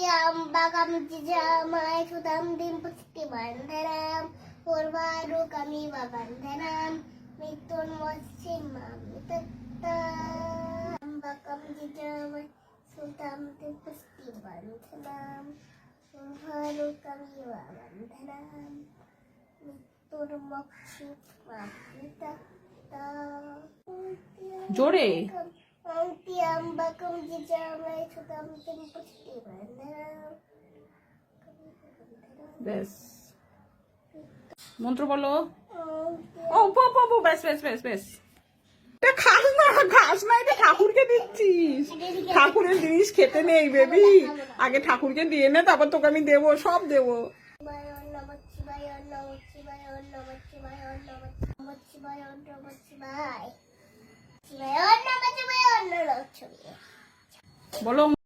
त्र्यंबकं यजामहे सुगन्धिं पुष्टिवर्धनम् उर्वारुकमिव बन्धनान् मृत्युर्मोक्षीमामृतत्वं त्र्यंबकं यजामहे सुगन्धिं पुष्टिवर्धनम् उर्वारुकमिव बन्धनान् জোরে त्र्यंबकं यजामहे सुगन्धिं पुष्टिवर्धनम् ব্যাস মন্ত্র বলো ও পো ব্যাস ব্যাস ব্যাস ব্যাস এটা খাস না এটা ঠাকুরকে দিচ্ছিস ঠাকুরের জিনিস খেতে নেই বেবি আগে ঠাকুরকে দিয়ে নে তারপর তোকে আমি দেবো সব দেবো বলো